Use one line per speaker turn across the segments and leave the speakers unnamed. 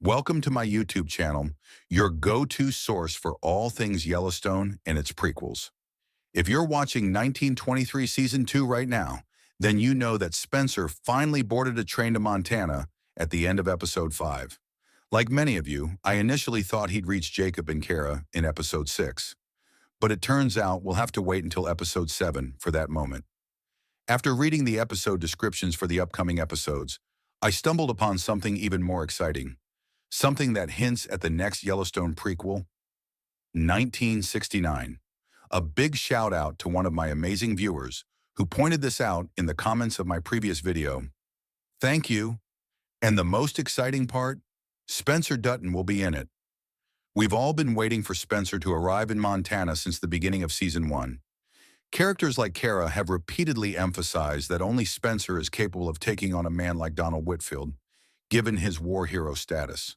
Welcome to my YouTube channel, your go-to source for all things Yellowstone and its prequels. If you're watching 1923 Season 2 right now, then you know that Spencer finally boarded a train to Montana at the end of Episode 5. Like many of you, I initially thought he'd reach Jacob and Kara in Episode 6. But it turns out we'll have to wait until Episode 7 for that moment. After reading the episode descriptions for the upcoming episodes, I stumbled upon something even more exciting. Something that hints at the next Yellowstone prequel, 1969. A big shout out to one of my amazing viewers who pointed this out in the comments of my previous video. Thank you. And the most exciting part, Spencer Dutton will be in it. We've all been waiting for Spencer to arrive in Montana since the beginning of Season 1. Characters like Kara have repeatedly emphasized that only Spencer is capable of taking on a man like Donald Whitfield, given his war hero status.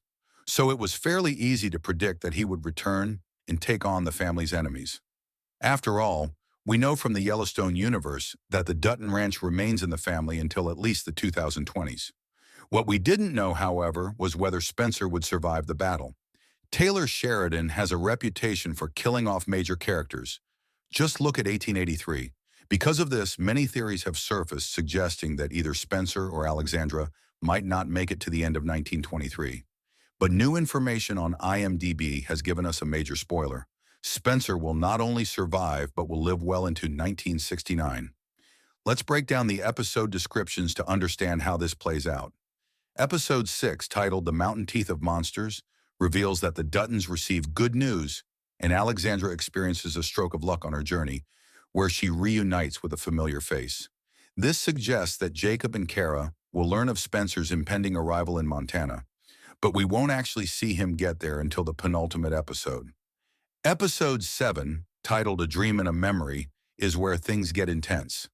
So it was fairly easy to predict that he would return and take on the family's enemies. After all, we know from the Yellowstone universe that the Dutton Ranch remains in the family until at least the 2020s. What we didn't know, however, was whether Spencer would survive the battle. Taylor Sheridan has a reputation for killing off major characters. Just look at 1883. Because of this, many theories have surfaced suggesting that either Spencer or Alexandra might not make it to the end of 1923. But new information on IMDb has given us a major spoiler. Spencer will not only survive, but will live well into 1969. Let's break down the episode descriptions to understand how this plays out. Episode 6, titled The Mountain Teeth of Monsters, reveals that the Duttons receive good news, and Alexandra experiences a stroke of luck on her journey, where she reunites with a familiar face. This suggests that Jacob and Kara will learn of Spencer's impending arrival in Montana, but we won't actually see him get there until the penultimate episode. Episode 7, titled A Dream and a Memory, is where things get intense.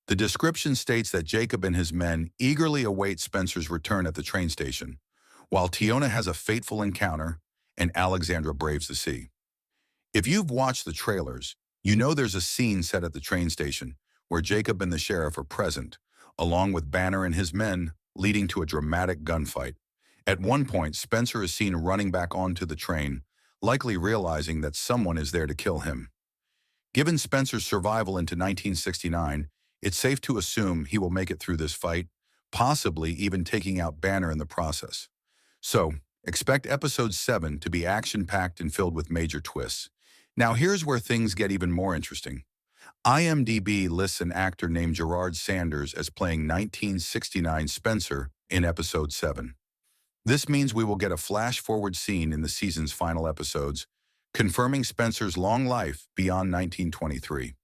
The description states that Jacob and his men eagerly await Spencer's return at the train station, while Tiona has a fateful encounter and Alexandra braves the sea. If you've watched the trailers, you know there's a scene set at the train station where Jacob and the sheriff are present, along with Banner and his men, leading to a dramatic gunfight. At one point, Spencer is seen running back onto the train, likely realizing that someone is there to kill him. Given Spencer's survival into 1969, it's safe to assume he will make it through this fight, possibly even taking out Banner in the process. So, expect Episode 7 to be action-packed and filled with major twists. Now here's where things get even more interesting. IMDb lists an actor named Gerard Sanders as playing 1969 Spencer in Episode 7. This means we will get a flash-forward scene in the season's final episodes, confirming Spencer's long life beyond 1923.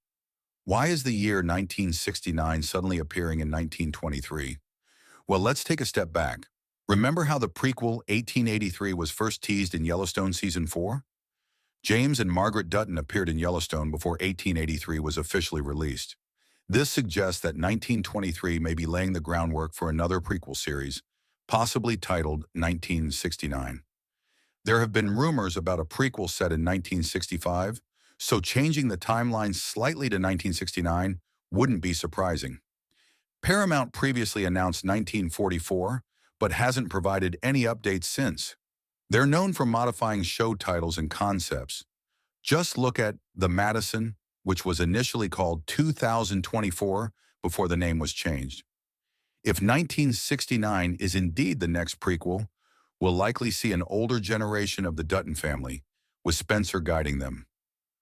Why is the year 1969 suddenly appearing in 1923? Well, let's take a step back. Remember how the prequel 1883 was first teased in Yellowstone Season 4? James and Margaret Dutton appeared in Yellowstone before 1883 was officially released. This suggests that 1923 may be laying the groundwork for another prequel series, possibly titled 1969. There have been rumors about a prequel set in 1965, so changing the timeline slightly to 1969 wouldn't be surprising. Paramount previously announced 1944, but hasn't provided any updates since. They're known for modifying show titles and concepts. Just look at The Madison, which was initially called 2024 before the name was changed. If 1969 is indeed the next prequel, we'll likely see an older generation of the Dutton family, with Spencer guiding them.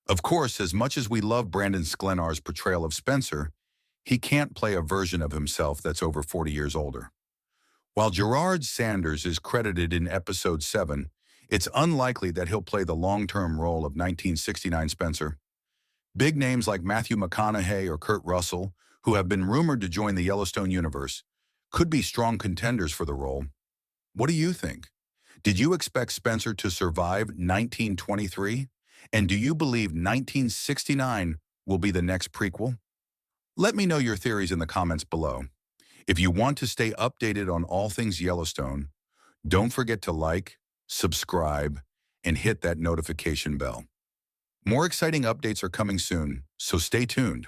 Of course, as much as we love Brandon Sklenar's portrayal of Spencer, he can't play a version of himself that's over 40 years older. While Gerard Sanders is credited in Episode 7, it's unlikely that he'll play the long-term role of 1969 Spencer. Big names like Matthew McConaughey or Kurt Russell, who have been rumored to join the Yellowstone universe, could be strong contenders for the role. What do you think? Did you expect Spencer to survive 1923? And do you believe 1969 will be the next prequel? Let me know your theories in the comments below. If you want to stay updated on all things Yellowstone, don't forget to like, subscribe, and hit that notification bell. More exciting updates are coming soon, so stay tuned.